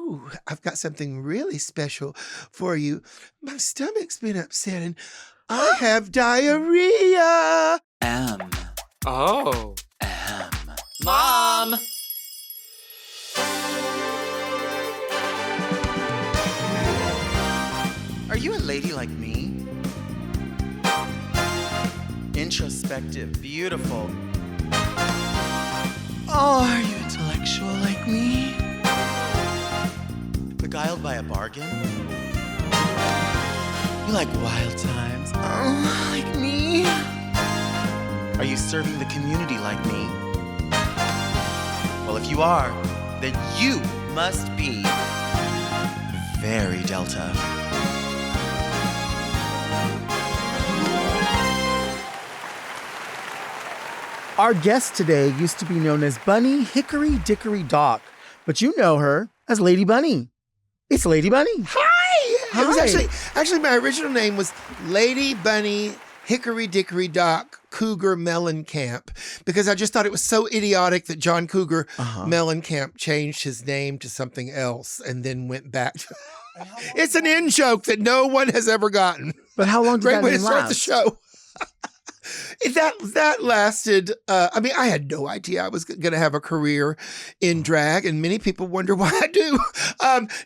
Ooh, I've got something really special for you. My stomach's been upset and I have diarrhea. Oh. Mom! Are you a lady like me? Introspective, beautiful. Oh, are you intellectual like me? Beguiled by a bargain? You like wild times? Oh, like me? Are you serving the community like me? Well, if you are, then you must be very Delta. Our guest today used to be known as Bunny Hickory Dickory Dock, but you know her as Lady Bunny. It's Lady Bunny. Hi! It was actually my original name was Lady Bunny Hickory Dickory Dock Cougar Mellencamp, because I just thought it was so idiotic that John Cougar Mellencamp changed his name to something else and then went back. It's an in-joke that no one has ever gotten. But how long did Great that way to name start last? the show. That lasted, I mean, I had no idea I was going to have a career in drag, and many people wonder why I do.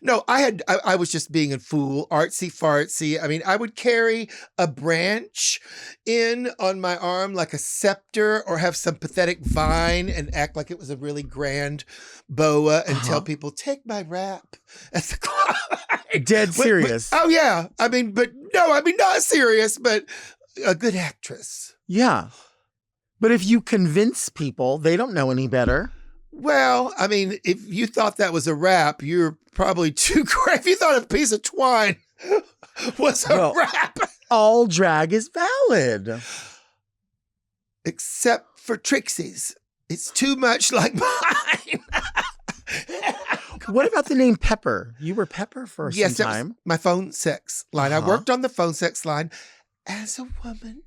No, I was just being a fool, artsy fartsy. I mean, I would carry a branch in on my arm like a scepter or have some pathetic vine and act like it was a really grand boa and tell people, take my rap at the club. Dead serious. Oh, yeah. I mean, not serious, but a good actress. Yeah. But if you convince people, they don't know any better. Well, I mean, if you thought that was a rap, you're probably too great. If you thought a piece of twine was a rap. All drag is valid. Except for Trixie's. It's too much like mine. What about the name Pepper? You were Pepper for some time. Yes, my phone sex line. I worked on the phone sex line as a woman.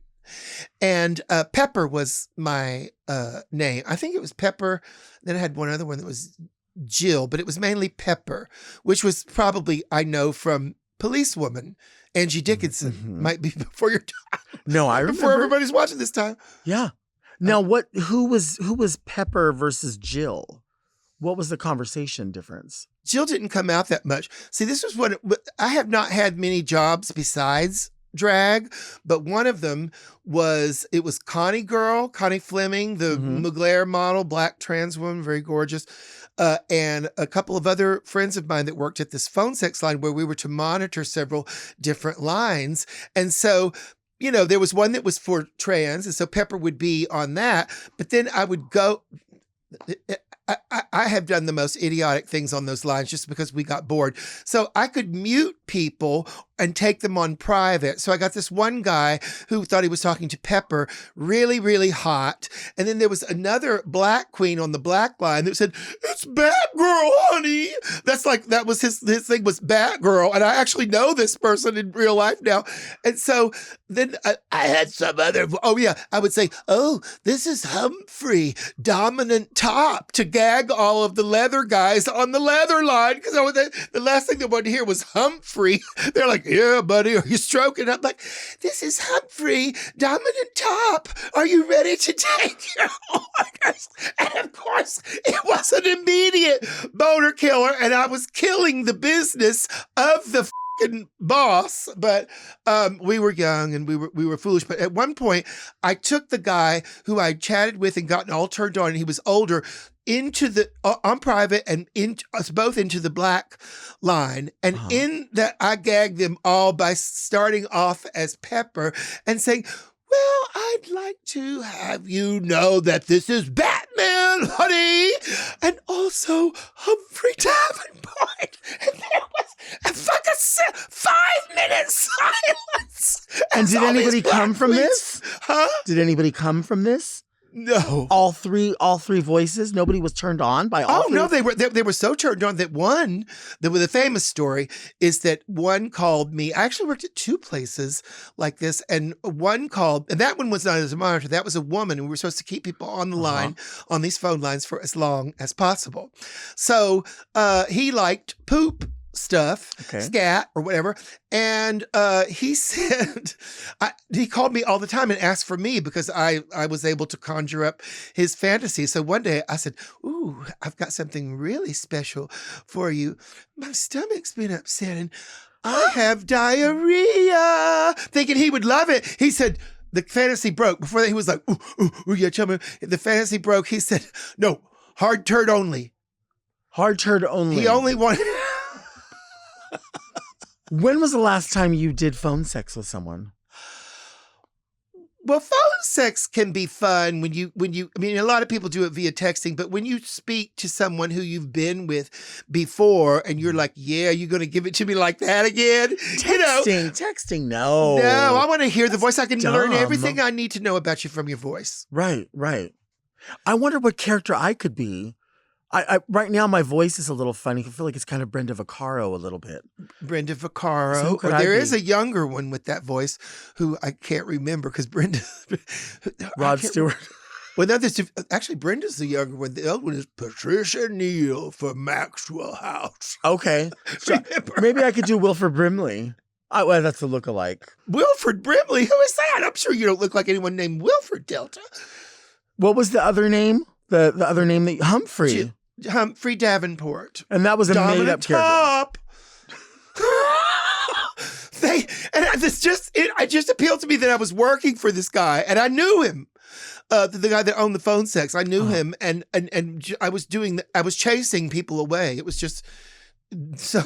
And Pepper was my name. I think it was Pepper. Then I had one other one that was Jill, but it was mainly Pepper, which was probably, I know, from Policewoman. Angie Dickinson might be before your time. No, I remember. Before everybody's watching this time. Yeah. Now, who was Pepper versus Jill? What was the conversation difference? Jill didn't come out that much. See, this was what I have not had many jobs besides drag, but one of them was Connie Fleming, the Mugler model, black trans woman, very gorgeous, and a couple of other friends of mine that worked at this phone sex line where we were to monitor several different lines. And so, you know, there was one that was for trans, and so Pepper would be on that, but then I would go... I have done the most idiotic things on those lines just because we got bored. So I could mute people and take them on private. So I got this one guy who thought he was talking to Pepper, really, really hot. And then there was another black queen on the black line that said, it's Batgirl, honey. That was his thing was Batgirl. And I actually know this person in real life now. And so then I had some other, I would say, oh, this is Humphrey, dominant top, to gag all of the leather guys on the leather line. Because the last thing they wanted to hear was Humphrey. They're like, yeah, buddy, are you stroking? I'm like, this is Humphrey, dominant top. Are you ready to take your... Oh my gosh. And of course, it was an immediate boner killer, and I was killing the business of the boss, but we were young and we were foolish. But at one point, I took the guy who I chatted with and gotten all turned on, and he was older, into the on private and us both into the black line. And in that, I gagged them all by starting off as Pepper and saying, well, I'd like to have you know that this is Batman, honey, and also Humphrey Davenport. And there was a fucking 5-minute silence. And did anybody come from this? Huh? Did anybody come from this? No. All three voices. Nobody was turned on by all. Oh no, they were so turned on that the famous story is that one called me. I actually worked at two places like this, and one called, and that one was not as a monitor. That was a woman, and we were supposed to keep people on the line on these phone lines for as long as possible. So he liked poop stuff, scat or whatever. And he said, he called me all the time and asked for me because I was able to conjure up his fantasy. So one day I said, ooh, I've got something really special for you. My stomach's been upset and I have diarrhea. Thinking he would love it. He said, the fantasy broke. Before that, he was like, ooh, yeah, tell me. The fantasy broke. He said, no, hard turd only. Hard turd only. He only wanted... When was the last time you did phone sex with someone? Well, phone sex can be fun when you, I mean, a lot of people do it via texting, but when you speak to someone who you've been with before and you're like, yeah, you're going to give it to me like that again? Texting, no. No, I want to hear the voice. I can learn dumb. everything I need to know about you from your voice. Right. I wonder what character I could be. I right now my voice is a little funny. I feel like it's kind of Brenda Vaccaro a little bit. Brenda Vaccaro. So who could There I is be? a younger one with that voice who I can't remember because Brenda... Rod Stewart. Well, no, actually, Brenda's the younger one. The other one is Patricia Neal from Maxwell House. Okay. So maybe I could do Wilford Brimley. Well, that's a look-alike. Wilford Brimley? Who is that? I'm sure you don't look like anyone named Wilford Delta. What was the other name? The other name that Humphrey. Humphrey Davenport. And that was a made-up character. Top. It just appealed to me that I was working for this guy, and I knew him. The guy that owned the phone sex, I knew him, and I was chasing people away. It was just so.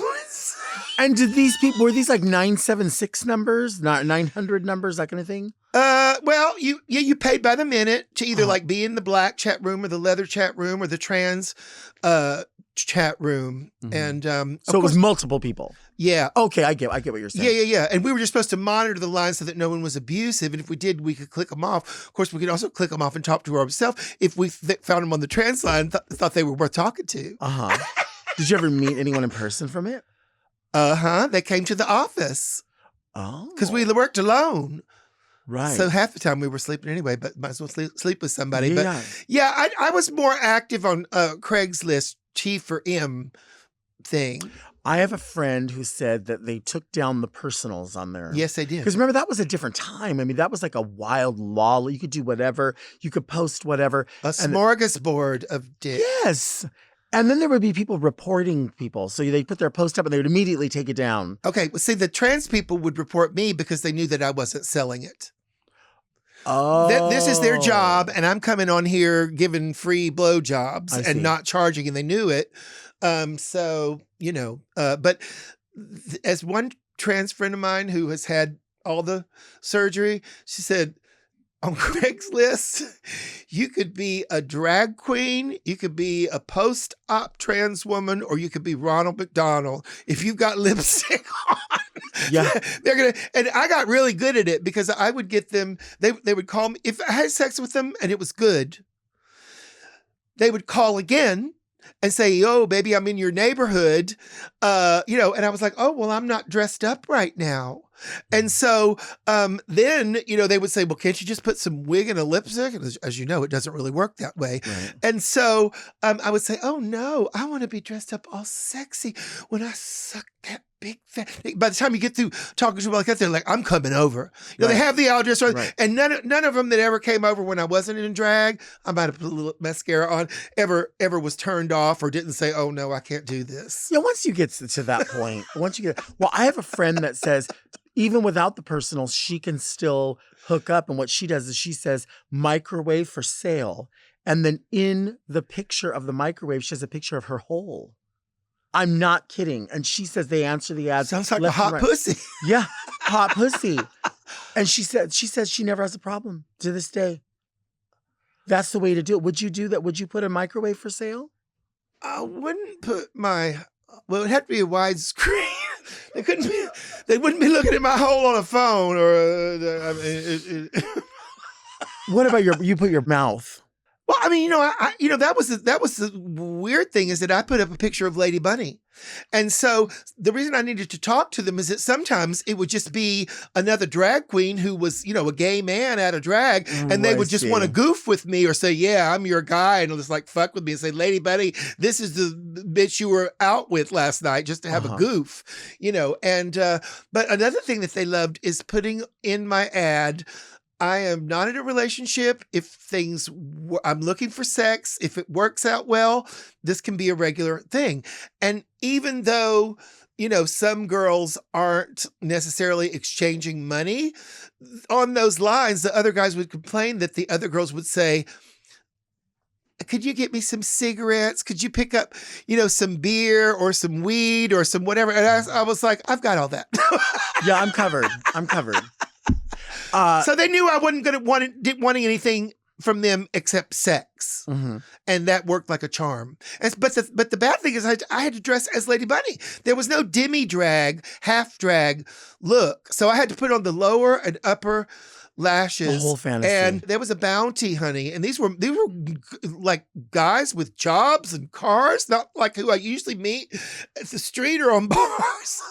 And did these people, were these like 976 numbers, not 900 numbers, that kind of thing? Well, you paid by the minute to either like be in the black chat room or the leather chat room or the trans chat room. And so it was multiple people. Yeah. Okay, I get what you're saying. Yeah. And we were just supposed to monitor the lines so that no one was abusive. And if we did, we could click them off. Of course, we could also click them off and talk to ourselves if we found them on the trans line, thought they were worth talking to. Did you ever meet anyone in person from it? They came to the office. Oh. Because we worked alone. Right. So half the time we were sleeping anyway, but might as well sleep with somebody. Yeah. But yeah, I was more active on Craigslist T for M thing. I have a friend who said that they took down the personals on there. Yes, they did. Because remember, that was a different time. I mean, that was like a wild law. You could do whatever. You could post whatever. A smorgasbord of dick. Yes. And then there would be people reporting people. So they'd put their post up and they would immediately take it down. Okay. Well, see, the trans people would report me because they knew that I wasn't selling it. Oh. This is their job, and I'm coming on here giving free blowjobs and not charging, and they knew it. So, but as one trans friend of mine who has had all the surgery, she said, on Craigslist, you could be a drag queen, you could be a post-op trans woman, or you could be Ronald McDonald. If you've got lipstick on, they're gonna. And I got really good at it because I would get them. They would call me if I had sex with them and it was good. They would call again and say, "Oh, baby, I'm in your neighborhood," And I was like, "Oh, well, I'm not dressed up right now." And so then, they would say, well, can't you just put some wig and a lipstick? And as you know, it doesn't really work that way. Right. And so I would say, oh, no, I want to be dressed up all sexy when I suck that big fat. By the time you get through talking to them like that, they're like, I'm coming over. They have the address. Right. And none of them that ever came over when I wasn't in drag, I might have put a little mascara on, ever was turned off or didn't say, oh, no, I can't do this. Yeah, once you get to that point, I have a friend that says, even without the personals, she can still hook up. And what she does is she says, microwave for sale. And then in the picture of the microwave, she has a picture of her hole. I'm not kidding. And she says they answer the ads. Sounds like a hot pussy. Yeah, hot pussy. And she says she never has a problem to this day. That's the way to do it. Would you do that? Would you put a microwave for sale? I wouldn't put well, it'd have to be a widescreen. They wouldn't be looking at my hole on a phone or. What about you put your mouth? Well, I mean, that was the weird thing is that I put up a picture of Lady Bunny. And so the reason I needed to talk to them is that sometimes it would just be another drag queen who was, a gay man out of drag, and they would just want to goof with me or say, yeah, I'm your guy, and just like fuck with me and say, Lady Bunny, this is the bitch you were out with last night, just to have a goof, And but another thing that they loved is putting in my ad, I am not in a relationship. I'm looking for sex. If it works out well, this can be a regular thing. And even though, some girls aren't necessarily exchanging money on those lines, the other guys would complain that the other girls would say, could you get me some cigarettes? Could you pick up, some beer or some weed or some whatever? And I was like, I've got all that. Yeah, I'm covered. So they knew I didn't wanting anything from them except sex, and that worked like a charm. But the bad thing is I had to dress as Lady Bunny. There was no demi drag, half drag look, so I had to put on the lower and upper lashes. The whole fantasy. And there was a bounty, honey, and these were like guys with jobs and cars, not like who I usually meet at the street or on bars.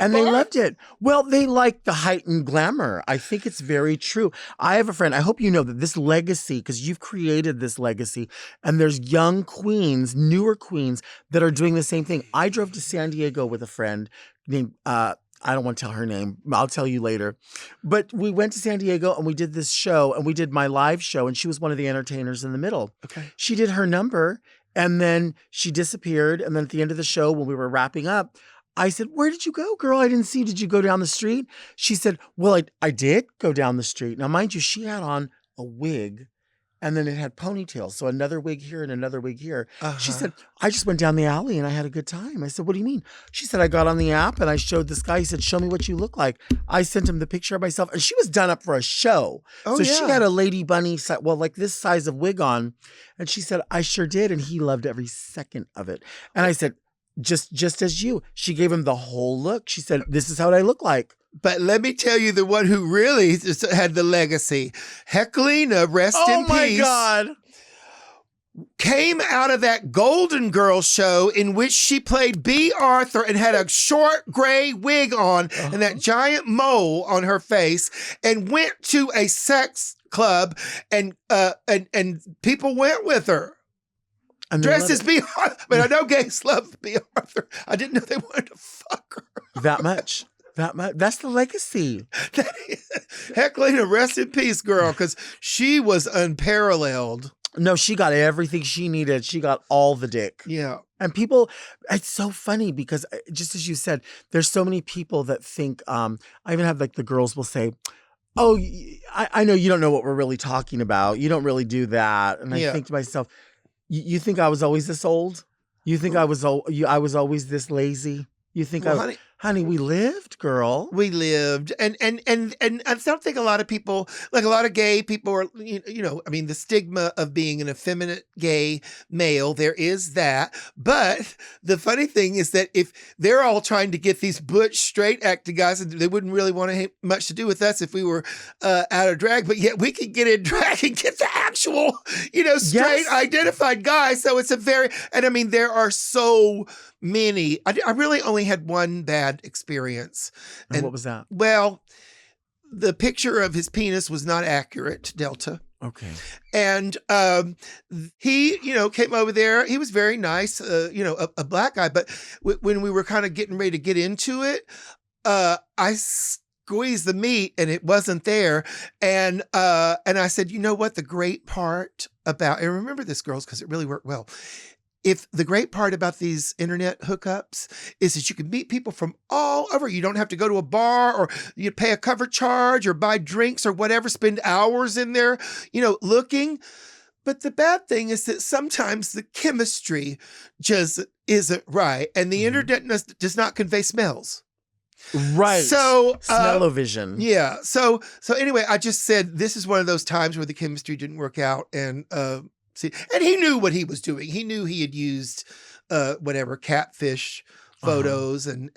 And they loved it. Well, they like the heightened glamour. I think it's very true. I have a friend. I hope you know that this legacy, because you've created this legacy, and there's young queens, newer queens that are doing the same thing. I drove to San Diego with a friend named, I don't want to tell her name. I'll tell you later. But we went to San Diego and we did this show, and we did my live show, and she was one of the entertainers in the middle. Okay. She did her number, and then she disappeared. And then at the end of the show, when we were wrapping up, I said, where did you go, girl? I didn't see you. Did you go down the street? She said, well, I did go down the street. Now, mind you, she had on a wig, and then it had ponytails. So another wig here and another wig here. She said, I just went down the alley and I had a good time. I said, what do you mean? She said, I got on the app and I showed this guy. He said, show me what you look like. I sent him the picture of myself, and she was done up for a show. She had a Lady Bunny, like this size of wig on. And she said, I sure did. And he loved every second of it. And I said, just as you. She gave him the whole look. She said, this is what I look like. But let me tell you the one who really had the legacy. Heckelina, rest in peace. Oh my God. Came out of that Golden Girls show in which she played B. Arthur and had a short gray wig on and that giant mole on her face, and went to a sex club, and people went with her. Dressed as B. Arthur. But I know gays love B. Arthur. I didn't know they wanted to fuck her. That much. That's the legacy. Heckelina, rest in peace, girl, because she was unparalleled. No, she got everything she needed. She got all the dick. Yeah. And people, it's so funny because just as you said, there's so many people that think, I even have like the girls will say, oh, I know you don't know what we're really talking about. You don't really do that. And I think to myself, you think I was always this old? You think I was always this lazy? You think honey, we lived, girl. We lived. And I don't think a lot of people, like a lot of gay people are, I mean, the stigma of being an effeminate gay male, there is that. But the funny thing is that if they're all trying to get these butch straight acting guys, and they wouldn't really want to have much to do with us if we were out of drag, but yet we could get in drag and get the actual, straight identified guy. So it's and I mean, there are so many. I really only had one bad experience. And what was that? Well, the picture of his penis was not accurate, Delta. Okay. And he, came over there. He was very nice, a black guy. But when we were kind of getting ready to get into it, I squeezed the meat and it wasn't there. And I said, you know what? The great part about, and remember this, girls, because it really worked well. If the great part about these internet hookups is that you can meet people from all over. You don't have to go to a bar or you pay a cover charge or buy drinks or whatever, spend hours in there, looking. But the bad thing is that sometimes the chemistry just isn't right. And the internet does not convey smells. Right. So smell-o-vision. Yeah. So anyway, I just said, this is one of those times where the chemistry didn't work out. And, and he knew what he was doing. He knew he had used whatever catfish photos and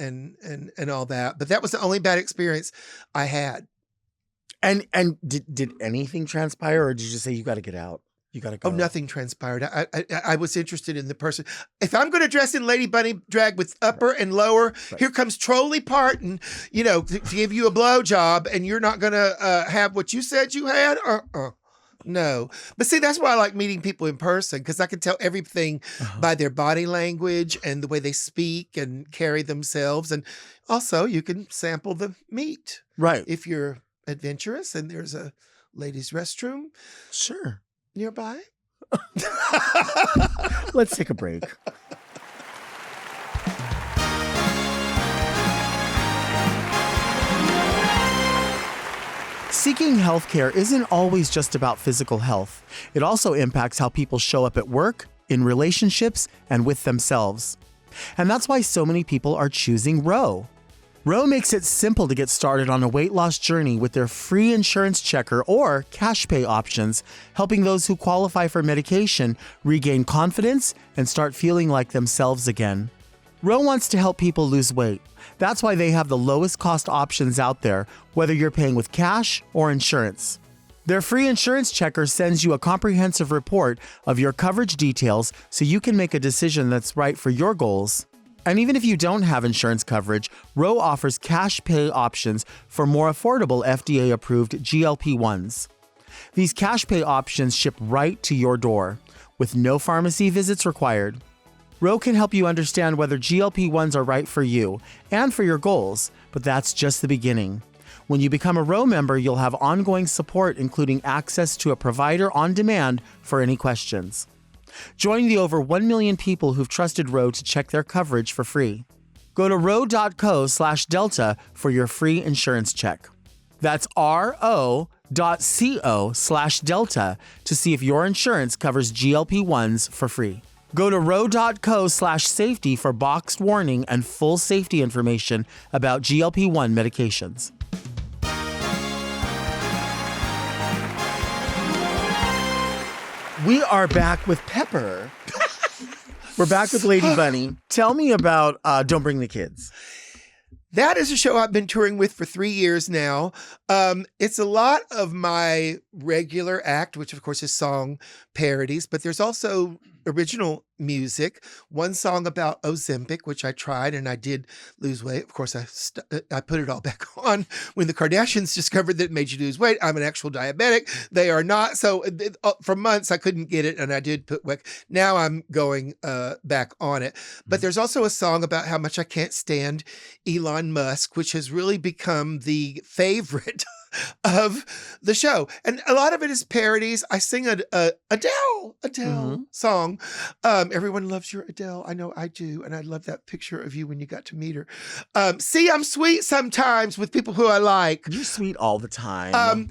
all that. But that was the only bad experience I had. And did anything transpire, or did you just say you got to get out? You got to go. Oh, nothing transpired. I was interested in the person. If I'm going to dress in Lady Bunny drag with upper and lower, here comes Trolley Parton, to give you a blowjob, and you're not going to have what you said you had? No. But see, that's why I like meeting people in person, because I can tell everything by their body language and the way they speak and carry themselves. And also, you can sample the meat. Right. If you're adventurous and there's a ladies' restroom. Sure. Nearby? Let's take a break. Seeking healthcare isn't always just about physical health. It also impacts how people show up at work, in relationships, and with themselves. And that's why so many people are choosing Ro. Ro makes it simple to get started on a weight loss journey with their free insurance checker or cash pay options, helping those who qualify for medication regain confidence and start feeling like themselves again. Ro wants to help people lose weight. That's why they have the lowest cost options out there, whether you're paying with cash or insurance. Their free insurance checker sends you a comprehensive report of your coverage details so you can make a decision that's right for your goals. And even if you don't have insurance coverage, Ro offers cash pay options for more affordable FDA-approved GLP-1s. These cash pay options ship right to your door, with no pharmacy visits required. Ro can help you understand whether GLP-1s are right for you and for your goals, but that's just the beginning. When you become a Ro member, you'll have ongoing support, including access to a provider on demand for any questions. Join the over 1 million people who've trusted Ro to check their coverage for free. Go to ro.co/delta for your free insurance check. That's ro.co/delta to see if your insurance covers GLP-1s for free. Go to ro.co/safety for boxed warning and full safety information about GLP-1 medications. We are back with Pepper. We're back with Lady Bunny. Tell me about Don't Bring the Kids. That is a show I've been touring with for 3 years now. It's a lot of my regular act, which of course is song parodies, but there's also original music. One song about Ozempic, which I tried and I did lose weight. Of course, I put it all back on when the Kardashians discovered that it made you lose weight. I'm an actual diabetic. They are not. So for months I couldn't get it and I did put weight. Now I'm going back on it. But there's also a song about how much I can't stand Elon Musk, which has really become the favorite of the show. And a lot of it is parodies. I sing a Adele song. Everyone loves your Adele. I know I do. And I love that picture of you when you got to meet her. See, I'm sweet sometimes with people who I like. You're sweet all the time.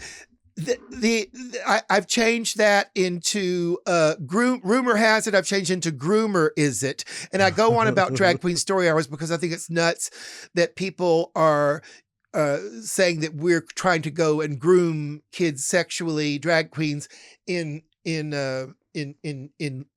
I've changed that into rumor has it I've changed into groomer is it, and I go on about drag queen story hours because I think it's nuts that people are saying that we're trying to go and groom kids sexually, drag queens in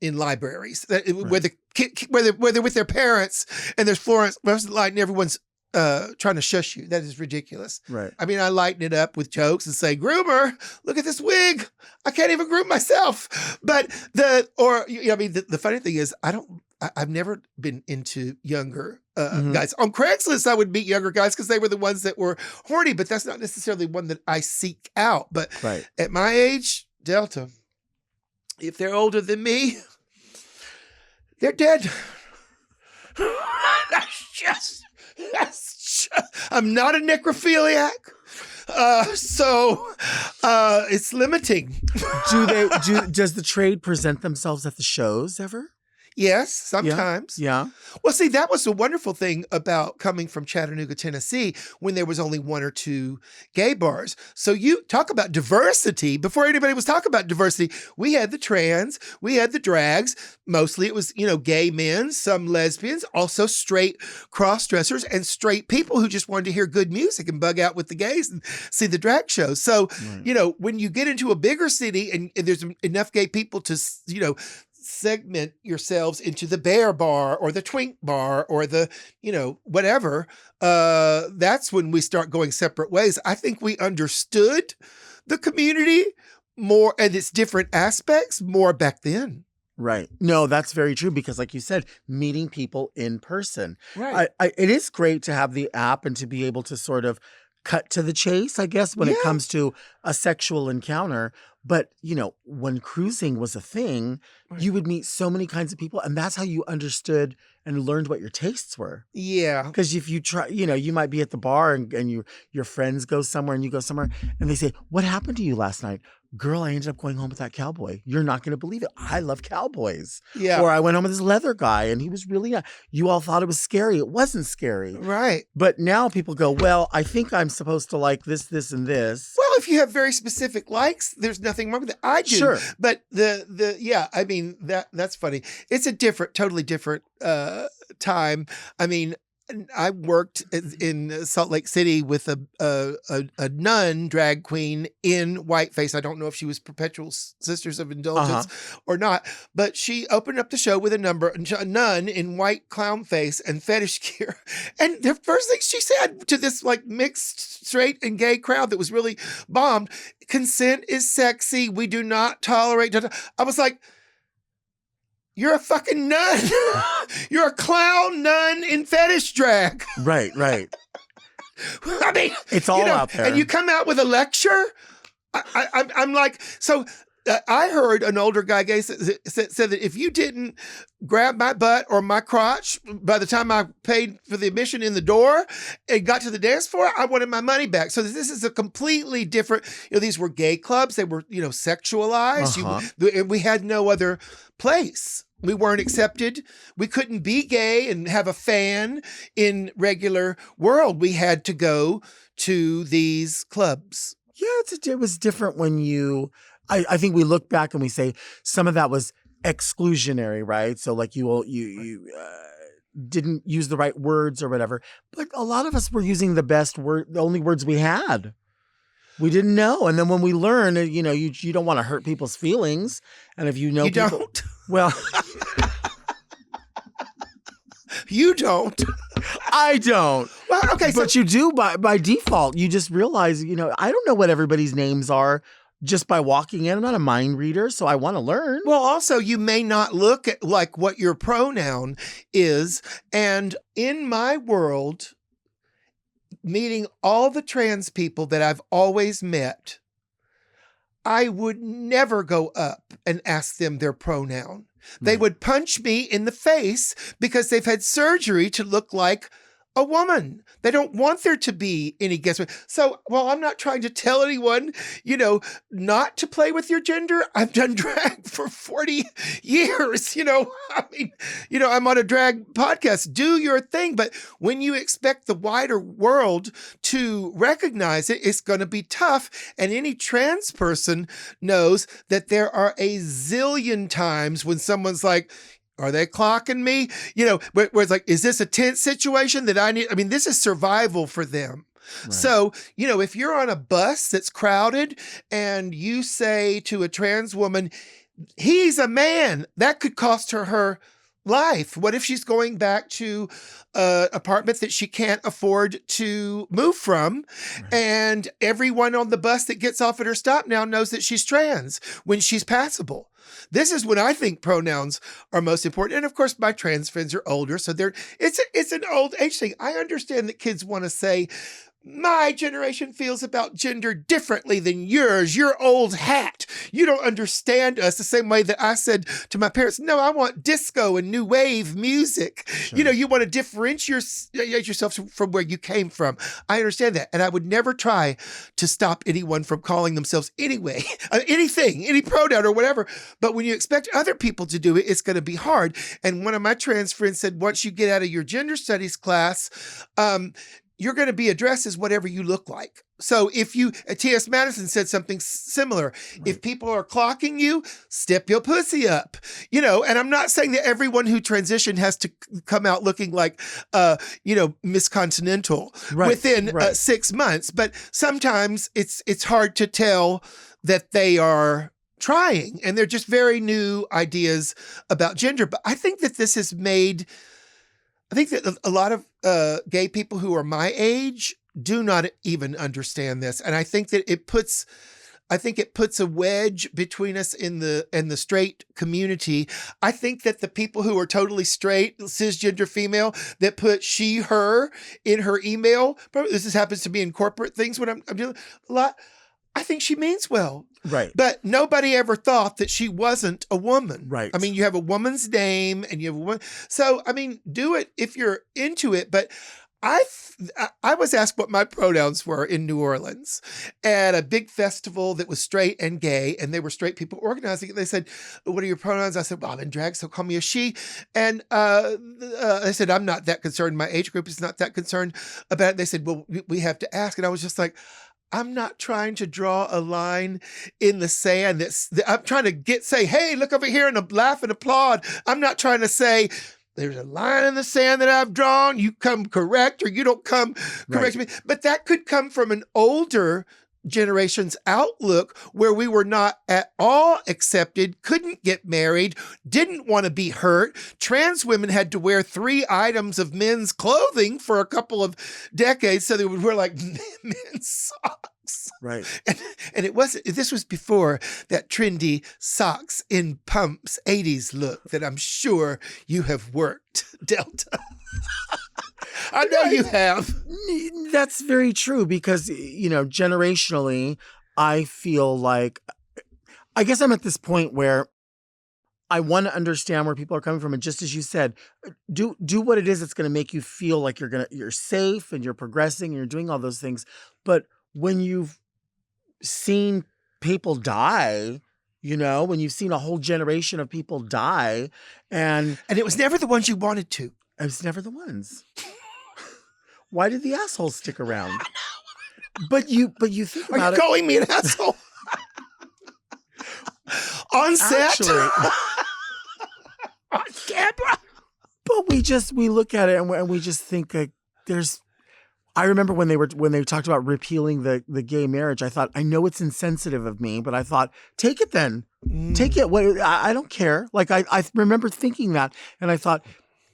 libraries, where they're with their parents and there's fluorescent light and everyone's trying to shush you. That is ridiculous. Right. I mean, I lighten it up with jokes and say, groomer, look at this wig. I can't even groom myself. But the funny thing is, I've never been into younger guys. On Craigslist, I would meet younger guys because they were the ones that were horny, but that's not necessarily one that I seek out. But at my age, Delta, if they're older than me, they're dead. That's just, I'm not a necrophiliac. So it's limiting. Does the trade present themselves at the shows ever? Yes, sometimes. Yeah. Well, see, that was the wonderful thing about coming from Chattanooga, Tennessee, when there was only 1 or 2 gay bars. So you talk about diversity. Before anybody was talking about diversity, we had the trans, we had the drags. Mostly it was, gay men, some lesbians, also straight cross-dressers and straight people who just wanted to hear good music and bug out with the gays and see the drag shows. So, when you get into a bigger city and there's enough gay people to, segment yourselves into the bear bar or the twink bar or the, whatever, that's when we start going separate ways. I think we understood the community more and its different aspects more back then. Right. No, that's very true because like you said, meeting people in person. Right. It is great to have the app and to be able to sort of cut to the chase, I guess, when it comes to a sexual encounter. But, when cruising was a thing, you would meet so many kinds of people. And that's how you understood and learned what your tastes were. Yeah. Because if you try, you might be at the bar and your friends go somewhere and you go somewhere and they say, what happened to you last night? Girl, I ended up going home with that cowboy. You're not going to believe it. I love cowboys. Yeah. Or I went home with this leather guy and he was really, you all thought it was scary. It wasn't scary. Right. But now people go, well, I think I'm supposed to like this, this, and this. Well, if you have very specific likes, there's nothing wrong with it. I do. Sure. But that's funny. It's a totally different time. I mean, I worked in Salt Lake City with a nun drag queen in whiteface. I don't know if she was Perpetual Sisters of Indulgence or not, but she opened up the show with a nun in white clown face and fetish gear. And the first thing she said to this like mixed straight and gay crowd that was really bombed, consent is sexy. We do not tolerate. I was like, you're a fucking nun. You're a clown nun in fetish drag. Right. I mean, it's all out there. And you come out with a lecture. I'm like, so I heard an older guy gay said that if you didn't grab my butt or my crotch by the time I paid for the admission in the door and got to the dance floor, I wanted my money back. So this is a completely different, these were gay clubs. They were, sexualized. We had no other place. We weren't accepted. We couldn't be gay and have a fan in regular world. We had to go to these clubs. Yeah, it was different when I think we look back and we say some of that was exclusionary, right? So like you didn't use the right words or whatever. But a lot of us were using the only words we had. We didn't know. And then when we learn, you don't want to hurt people's feelings. And if you don't. Well, you don't. I don't. Well, okay. But you do by default. You just realize, I don't know what everybody's names are just by walking in. I'm not a mind reader, so I want to learn. Well, also, you may not look at like what your pronoun is. And in my world, meeting all the trans people that I've always met, I would never go up and ask them their pronoun. They would punch me in the face because they've had surgery to look like a woman. They don't want there to be any guesswork. So, I'm not trying to tell anyone, not to play with your gender. I've done drag for 40 years, I'm on a drag podcast. Do your thing. But when you expect the wider world to recognize it, it's going to be tough. And any trans person knows that there are a zillion times when someone's like, are they clocking me? Where it's like, is this a tense situation that I need? I mean, this is survival for them. Right. So, if you're on a bus that's crowded and you say to a trans woman, he's a man, that could cost her life. What if she's going back to an apartment that she can't afford to move from? Right. And everyone on the bus that gets off at her stop now knows that she's trans when she's passable. This is when I think pronouns are most important. And of course, my trans friends are older, so it's an old age thing. I understand that kids want to say, my generation feels about gender differently than yours. You're old hat. You don't understand us the same way that I said to my parents, no, I want disco and new wave music. Sure. You want to differentiate yourself from where you came from. I understand that. And I would never try to stop anyone from calling themselves anyway, anything, any pronoun or whatever. But when you expect other people to do it, it's going to be hard. And one of my trans friends said, once you get out of your gender studies class, you're going to be addressed as whatever you look like. So if T.S. Madison said something similar. Right. If people are clocking you, step your pussy up. And I'm not saying that everyone who transitioned has to come out looking like, Miss Continental within 6 months. But sometimes it's hard to tell that they are trying, and they're just very new ideas about gender. But I think that this has made, I think that a lot of gay people who are my age do not even understand this. And I think that it puts a wedge between us in the straight community. I think that the people who are totally straight, cisgender female, that put she, her in her email, probably this happens to be in corporate things when I'm doing a lot, I think she means well. Right. But nobody ever thought that she wasn't a woman. Right. I mean, you have a woman's name and you have a woman. So, I mean, do it if you're into it. But I was asked what my pronouns were in New Orleans at a big festival that was straight and gay, and they were straight people organizing it. They said, "What are your pronouns?" I said, "Well, I'm in drag, so call me a she." And I said, "I'm not that concerned. My age group is not that concerned about it." They said, "Well, we have to ask." And I was just like, I'm not trying to draw a line in the sand. I'm trying to say, "Hey, look over here," and laugh and applaud. I'm not trying to say, "There's a line in the sand that I've drawn. You come correct or you don't come correct me." But that could come from an older generation's outlook where we were not at all accepted, couldn't get married, didn't want to be hurt. Trans women had to wear 3 items of men's clothing for a couple of decades, so they would wear like men's socks. Right. And this was before that trendy socks in pumps 80s look that I'm sure you have worked, Delta. I know you have. That's very true because, generationally, I feel like, I guess I'm at this point where I want to understand where people are coming from. And just as you said, do what it is that's going to make you feel like you're safe and you're progressing and you're doing all those things. But when you've seen people die, when you've seen a whole generation of people die, and it was never the ones you wanted to. It was never the ones. Why did the assholes stick around? But you think about it. Are you calling me an asshole? On set? Actually, on camera? But we look at it and we just think like I remember when they talked about repealing the gay marriage, I thought, I know it's insensitive of me, but I thought, take it then. Take it. I don't care. Like I remember thinking that, and I thought,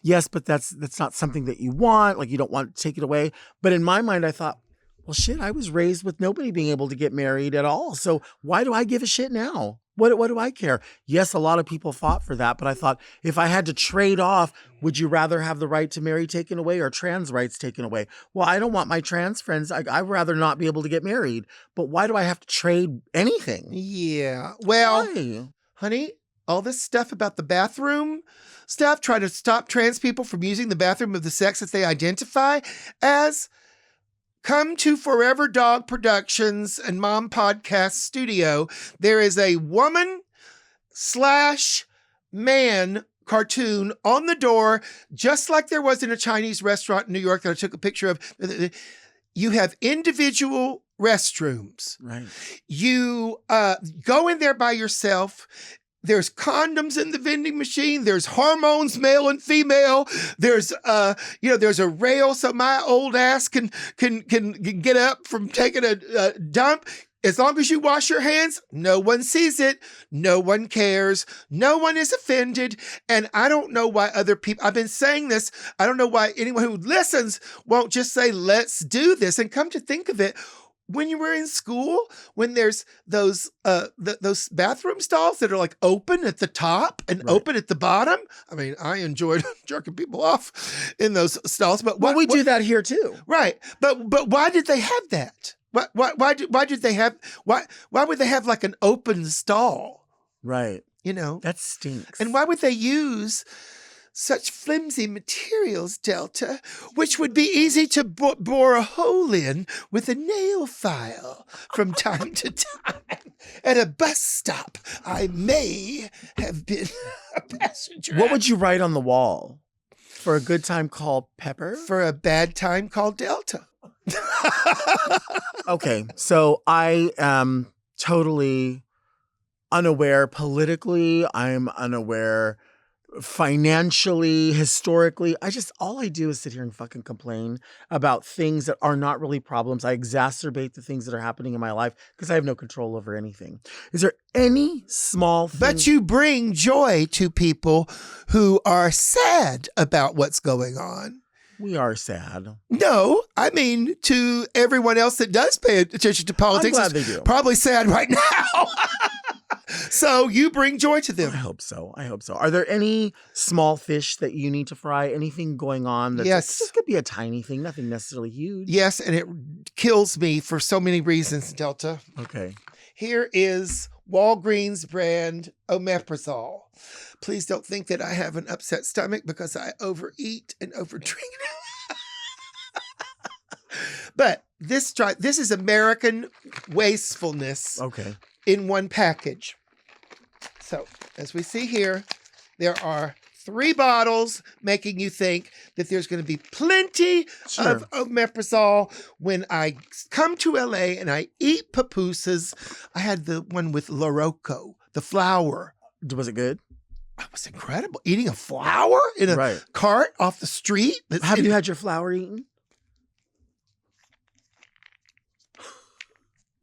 yes, but that's not something that you want. Like you don't want to take it away. But in my mind, I thought, well, shit, I was raised with nobody being able to get married at all. So why do I give a shit now? What do I care? Yes, a lot of people fought for that, but I thought if I had to trade off, would you rather have the right to marry taken away or trans rights taken away? Well, I don't want my trans friends. I'd rather not be able to get married. But why do I have to trade anything? Yeah. Well, Why? honey, all this stuff about the bathroom stuff, trying to stop trans people from using the bathroom of the sex that they identify as. Come to Forever Dog Productions and Mom Podcast Studio. There is a woman/man cartoon on the door, just like there was in a Chinese restaurant in New York that I took a picture of. You have individual restrooms. Right. You go in there by yourself. There's condoms in the vending machine. There's hormones, male and female. There's there's a rail so my old ass can get up from taking a dump. As long as you wash your hands, no one sees it. No one cares. No one is offended. And I don't know why other people, I've been saying this, I don't know why anyone who listens won't just say, let's do this. And come to think of it, when you were in school, when there's those bathroom stalls that are like open at the top and open at the bottom, I mean, I enjoyed jerking people off in those stalls. But we do that here too, right? But why did they have that? Why did they have why would they have like an open stall? Right. That stinks. And why would they use such flimsy materials, Delta, which would be easy to bore a hole in with a nail file from time to time? At a bus stop, I may have been a passenger. What would you write on the wall? For a good time called Pepper? For a bad time called Delta. Okay, so I am totally unaware politically. I'm unaware financially, historically. All I do is sit here and fucking complain about things that are not really problems. I exacerbate the things that are happening in my life because I have no control over anything. Is there any small thing? But you bring joy to people who are sad about what's going on. We are sad. No, I mean to everyone else that does pay attention to politics. I'm glad they do. Probably sad right now. So you bring joy to them. I hope so. Are there any small fish that you need to fry? Anything going on? Yes. This could be a tiny thing, nothing necessarily huge. Yes, and it kills me for so many reasons, Delta. Okay. Here is Walgreens brand Omeprazole. Please don't think that I have an upset stomach because I overeat and overdrink. But this is American wastefulness. Okay. In one package. So, as we see here, there are 3 bottles, making you think that there's going to be plenty of omeprazole. When I come to LA and I eat pupusas, I had the one with Loroco, the flour. Was it good? It was incredible. Eating a flour in a cart off the street. Have you had your flour eaten?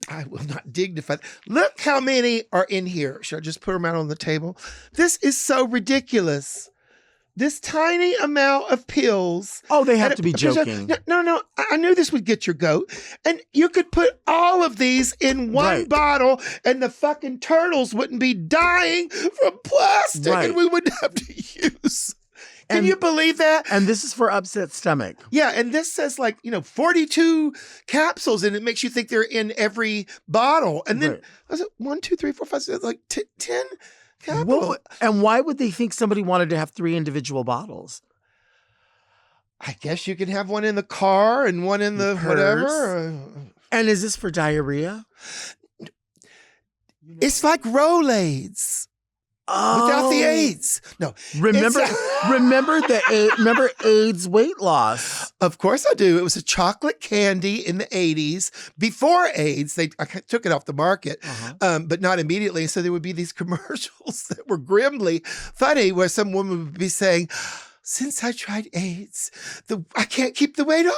I will not dignify. Look how many are in here. Should I just put them out on the table? This is so ridiculous. This tiny amount of pills. Oh, they have to be joking. No. I knew this would get your goat. And you could put all of these in one bottle and the fucking turtles wouldn't be dying from plastic and we wouldn't have to use. Can you believe that? And this is for upset stomach. Yeah, and this says 42 capsules, and it makes you think they're in every bottle. And then was it 1, 2, 3, 4, 5, 6, 10 capsules? And why would they think somebody wanted to have 3 individual bottles? I guess you can have one in the car and one in the whatever. And is this for diarrhea? It's like Rolaids. Without the AIDS. No. Remember AIDS weight loss? Of course I do. It was a chocolate candy in the 80s. Before AIDS, I took it off the market, but not immediately. So there would be these commercials that were grimly funny where some woman would be saying, since I tried AIDS, I can't keep the weight on.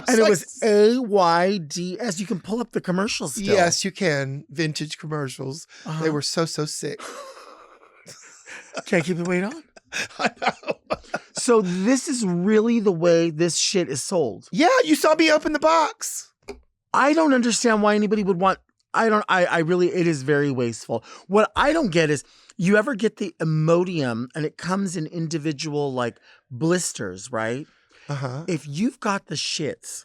It was AIDS. You can pull up the commercials still. Yes, you can. Vintage commercials. They were so sick. Can't keep the weight on? I know. So this is really the way this shit is sold. Yeah, you saw me open the box. I don't understand why anybody would want... it is very wasteful. What I don't get is, you ever get the Imodium and it comes in individual blisters, right? If you've got the shits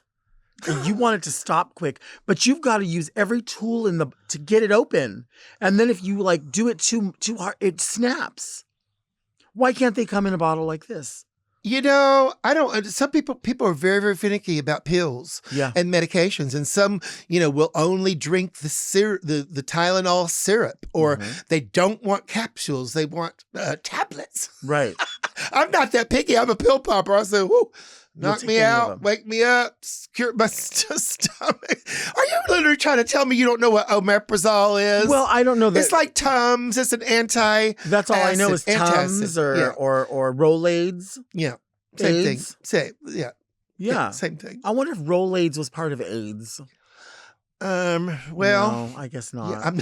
and you want it to stop quick, but you've got to use every tool to get it open. And then if you do it too hard, it snaps. Why can't they come in a bottle like this? I don't. Some people are very, very finicky about pills and medications, and some, will only drink the Tylenol syrup, or they don't want capsules. They want tablets. Right. I'm not that picky. I'm a pill popper. I say, whoo, knock me out, wake me up, cure my stomach. Are you literally trying to tell me you don't know what omeprazole is? Well, I don't know that. It's like Tums. It's an anti. That's all I know is Tums or Rolaids. Yeah. Same AIDS. thing. Yeah. Same thing. I wonder if Rolaids was part of AIDS. Well, no, I guess not. Yeah,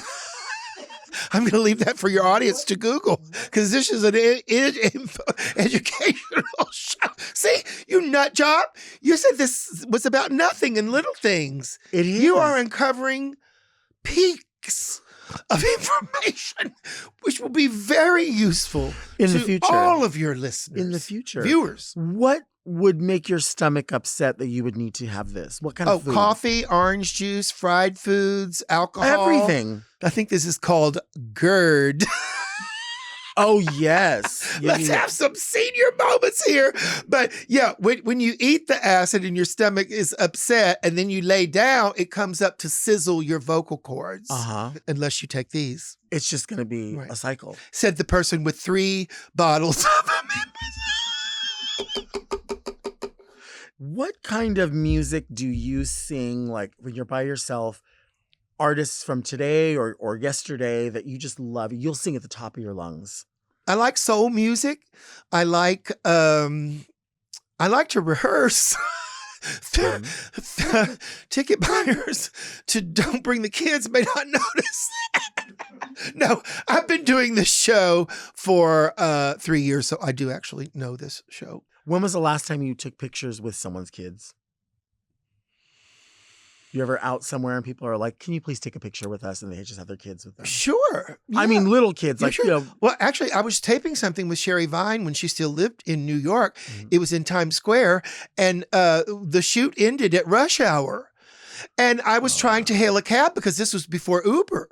I'm going to leave that for your audience to Google, because this is an educational show. See, you nut job. You said this was about nothing and little things. It is. You are uncovering peaks of information, which will be very useful in to the future. All of your listeners. In the future. Viewers. What would make your stomach upset that you would need to have this? What kind of food? Coffee, orange juice, fried foods, alcohol. Everything. I think this is called GERD. Oh, yes. Let's have some senior moments here. But yeah, when you eat the acid and your stomach is upset and then you lay down, it comes up to sizzle your vocal cords. Unless you take these. It's just going to be a cycle. Said the person with 3 bottles of them. What kind of music do you sing, when you're by yourself, artists from today or yesterday that you just love? You'll sing at the top of your lungs. I like soul music. I like to rehearse. Ticket buyers to Don't Bring the Kids may not notice that. No, I've been doing this show for 3 years, so I do actually know this show. When was the last time you took pictures with someone's kids? You ever out somewhere and people are like, can you please take a picture with us? And they just have their kids with them. Sure. I Yeah. mean, little kids, Yeah, like, sure. you know. Well, actually, I was taping something with Sherry Vine when she still lived in New York. Mhm. It was in Times Square, and the shoot ended at rush hour. And I was trying to hail a cab because this was before Uber.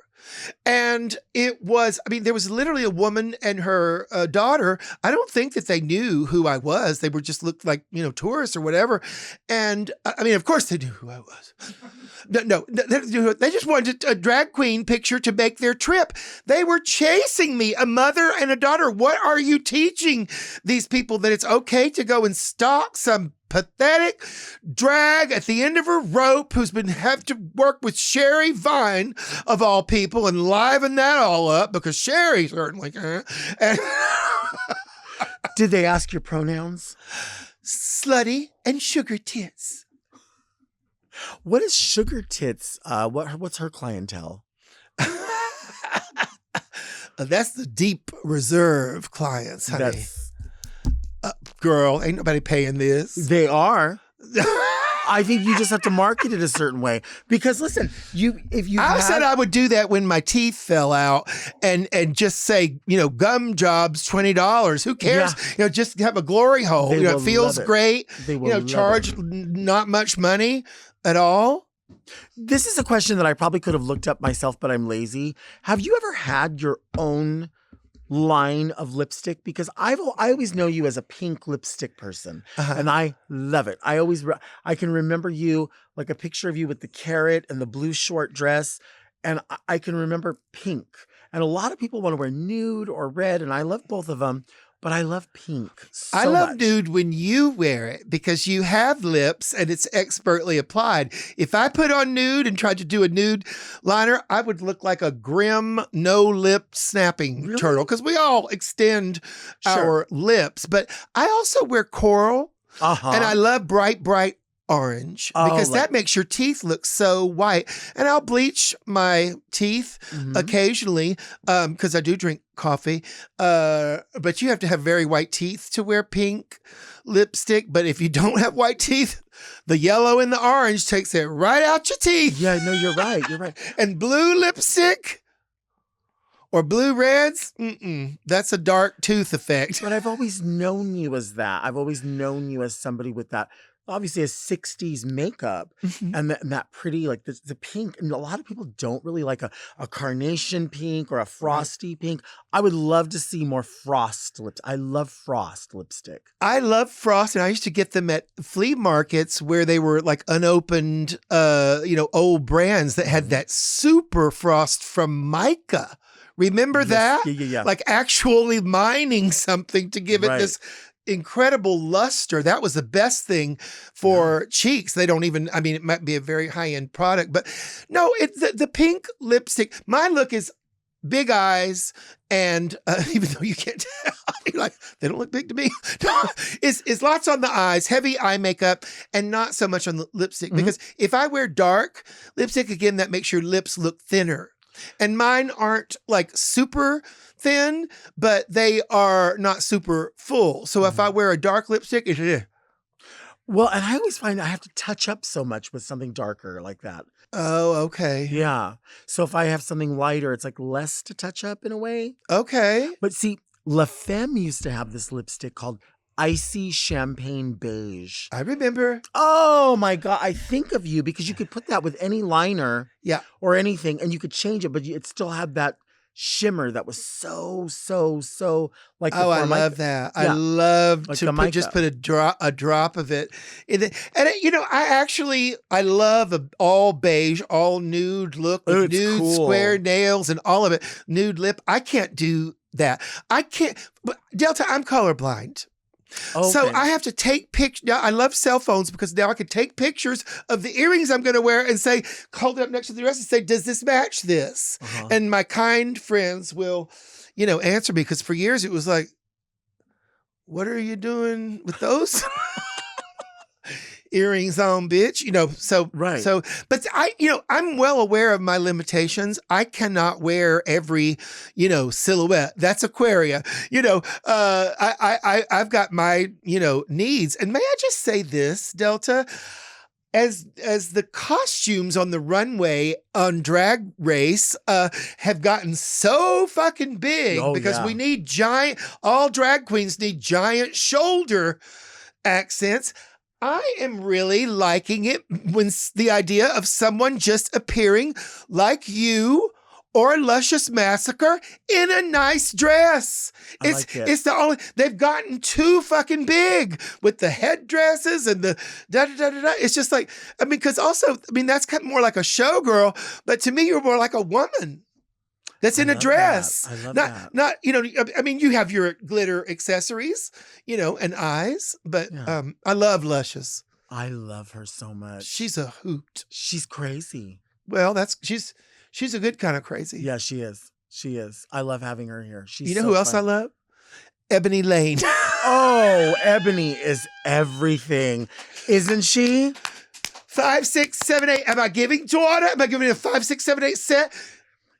And it was, I mean, there was literally a woman and her daughter. I don't think that they knew who I was. They were just looked like, tourists or whatever. And I mean, of course they knew who I was. No, they just wanted a drag queen picture to make their trip. They were chasing me, a mother and a daughter. What are you teaching these people, that it's okay to go and stalk some pathetic drag at the end of a rope who's been have to work with Sherry Vine of all people and liven that all up because Sherry certainly can. And Did they ask your pronouns? slutty and sugar tits. What is Sugar Tits? What's her clientele? That's the deep reserve clients, honey. That's, Girl, ain't nobody paying this. they are. I think you just have to market it a certain way. Because listen, I said I would do that when my teeth fell out and just say, gum jobs, $20. Who cares? Just have a glory hole. They It will feels love it. great. They will love Charge it. not much money at all. This is a question that I probably could have looked up myself, but I'm lazy. Have you ever had your own line of lipstick? Because I always know you as a pink lipstick person, and I love it. I can remember you, like a picture of you with the carrot and the blue short dress, and I can remember pink. And a lot of people want to wear nude or red, and I love both of them, but I love pink so I love much. nude when you wear it because you have lips and it's expertly applied. If I put on nude and tried to do a nude liner, I would look like a grim, no lip snapping Really? turtle because we all extend our lips. But I also wear coral and I love bright orange because that makes your teeth look so white. And I'll bleach my teeth occasionally because I do drink coffee. But you have to have very white teeth to wear pink lipstick. But if you don't have white teeth, the yellow and the orange takes it right out your teeth. Yeah, no, you're right. You're right. And blue lipstick or blue reds, that's a dark tooth effect. But I've always known you as that. I've always known you as somebody with that, obviously, a 60s makeup and that pretty, like the pink. And a lot of people don't really like a carnation pink or a frosty pink. I would love to see more frost lips. I love frost lipstick. I love frost, and I used to get them at flea markets where they were like unopened, old brands that had that super frost from mica. Remember that? Yeah. Like actually mining something to give it Right. this incredible luster. That was the best thing for cheeks. They don't even, it might be a very high-end product, but no, the pink lipstick, my look is big eyes and even though you can't tell, you're like, they don't look big to me. It's lots on the eyes, heavy eye makeup, and not so much on the lipstick. Because if I wear dark lipstick, again, that makes your lips look thinner. And mine aren't like super thin, but they are not super full. So if I wear a dark lipstick, it's Well, and I always find I have to touch up so much with something darker like that. oh, okay. Yeah. So if I have something lighter, it's like less to touch up in a way. Okay. But see, La Femme used to have this lipstick called Icy Champagne Beige. I remember. Oh my God. I think of you because you could put that with any liner Yeah. or anything and you could change it, but it still had that shimmer that was so like the Oh, I Formica. love that. I Yeah. love Like to the just mica. put a drop of it in it. And I love a all beige, all nude look Oh, with it's nude cool. square nails and all of it. Nude lip. I can't do that. I can't. But Delta, I'm colorblind. So Okay. I have to take pictures. Now, I love cell phones because now I can take pictures of the earrings I'm going to wear and say, hold it up next to the rest and say, does this match this? Uh-huh. And my kind friends will, answer me because for years it was like, what are you doing with those earrings on, bitch? Right. So, but I'm well aware of my limitations. I cannot wear every, silhouette. That's Aquaria. I've got my, needs. And may I just say this, Delta? As the costumes on the runway on Drag Race have gotten so fucking big because we need all drag queens need giant shoulder accents. I am really liking it when the idea of someone just appearing like you or Luscious Massacre in a nice dress. It's the only, they've gotten too fucking big with the headdresses and the da-da-da-da-da. It's just like, because also, that's kind of more like a showgirl, but to me, you're more like a woman that's in a dress. I love that. Not, you have your glitter accessories, and eyes, but I love Luscious. I love her so much. She's a hoot. She's crazy. Well, she's a good kind of crazy. Yeah, she is. She is. I love having her here. She's who else I love? Ebony Lane. Oh, Ebony is everything. Isn't she? 5, 6, 7, 8. Am I giving daughter? Am I giving a 5, 6, 7, 8 set?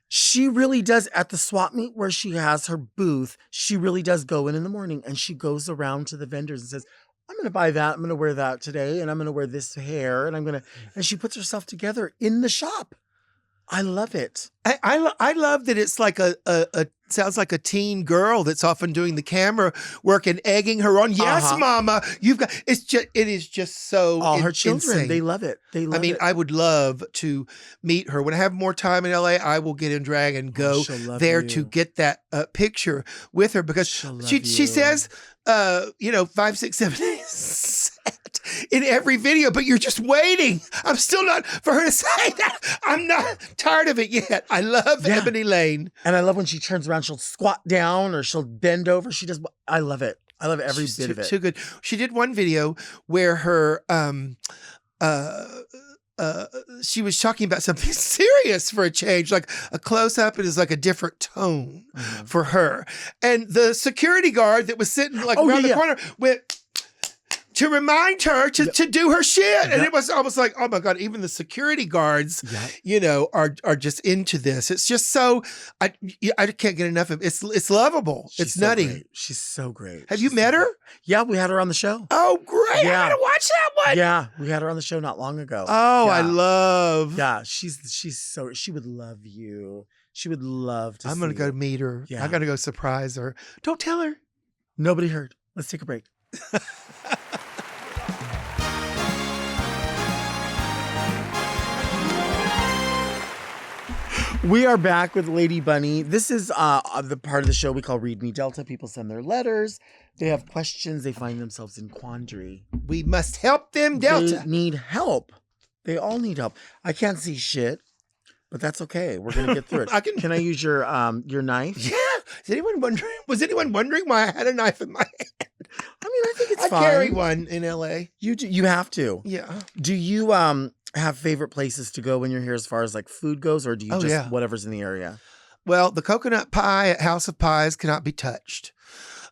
She really does. At the swap meet where she has her booth, she really does go in the morning and she goes around to the vendors and says, I'm going to buy that. I'm going to wear that today. And I'm going to wear this hair. And she puts herself together in the shop. I love it. I love that it's like a sounds like a teen girl that's often doing the camera work and egging her on. Yes, mama, it is just so all her children, insane. They love it. They love it. I would love to meet her. When I have more time in LA, I will get in drag and go there to get that picture with her because she says 5, 6, 7, 8 in every video, but you're just waiting. I'm still not for her to say that. I'm not tired of it yet. I love Ebony Lane. And I love when she turns around, she'll squat down or she'll bend over. I love it. I love every bit of it. Too good. She did one video where her she was talking about something serious for a change, like a close-up. It is like a different tone for her. And the security guard that was sitting around the corner went to remind her to do her shit. And it was almost like, oh my God, even the security guards, are just into this. It's just so, I can't get enough of it. It's lovable. It's nutty. Great. She's so great. Have you met her? Yeah, we had her on the show. Oh, great. Yeah. I gotta watch that one. Yeah, we had her on the show not long ago. Oh, I love. Yeah, she's so, she would love you. She would love to I'm going to go meet her. Yeah. I got to go surprise her. Don't tell her. Nobody heard. Let's take a break. We are back with Lady Bunny. This is the part of the show we call Read Me Delta. People send their letters. They have questions. They find themselves in quandary. We must help them, Delta. They need help. They all need help. I can't see shit, but that's okay. We're going to get through it. Can I use your knife? Yeah. Was anyone wondering why I had a knife in my hand? I mean, I think it's fine. I carry one in LA. You have to. Yeah. Do you have favorite places to go when you're here as far as like food goes, or do you just whatever's in the area? Well, the coconut pie at House of Pies cannot be touched.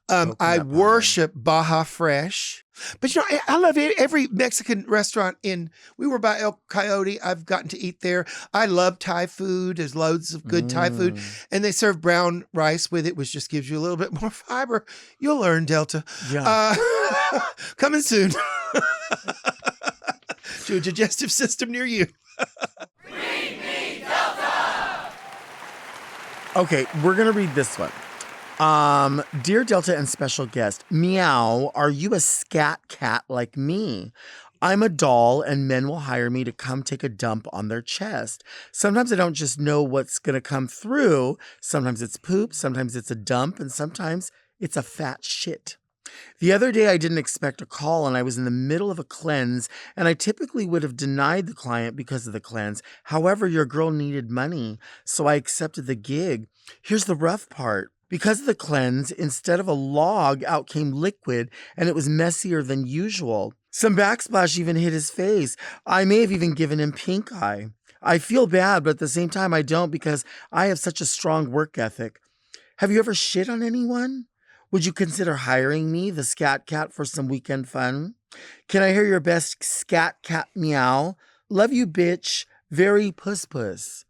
I worship Baja Fresh. But I love every Mexican restaurant we were by El Coyote. I've gotten to eat there. I love Thai food. There's loads of good Thai food. And they serve brown rice with it, which just gives you a little bit more fiber. You'll learn, Delta. Yeah. Coming soon. To a digestive system near you. Read me, Delta! Okay, we're going to read this one. Dear Delta and special guest, meow, are you a scat cat like me? I'm a doll and men will hire me to come take a dump on their chest. Sometimes I don't just know what's going to come through. Sometimes it's poop, sometimes it's a dump, and sometimes it's a fat shit. The other day, I didn't expect a call and I was in the middle of a cleanse, and I typically would have denied the client because of the cleanse. However, your girl needed money, so I accepted the gig. Here's the rough part. Because of the cleanse, instead of a log, out came liquid, and it was messier than usual. Some backsplash even hit his face. I may have even given him pink eye. I feel bad, but at the same time I don't because I have such a strong work ethic. Have you ever shit on anyone? Would you consider hiring me, the Scat Cat, for some weekend fun? Can I hear your best Scat Cat meow? Love you, bitch. Very puss puss.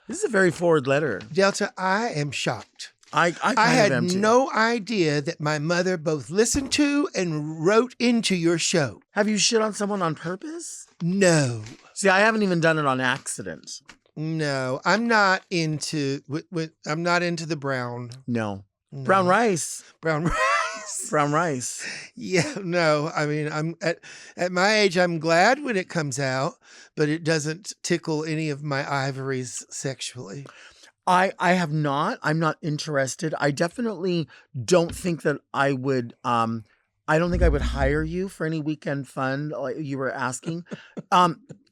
This is a very forward letter. Delta, I am shocked. I had am too. no idea that my mother both listened to and wrote into your show. Have you shit on someone on purpose? No. See, I haven't even done it on accident. No, I'm not into. I'm not into the brown. No. No. Brown rice. Brown rice. Brown rice. Yeah, no. I mean, I'm at my age. I'm glad when it comes out, but it doesn't tickle any of my ivories sexually. I have not. I'm not interested. I definitely don't think that I would. I don't think I would hire you for any weekend fun like you were asking.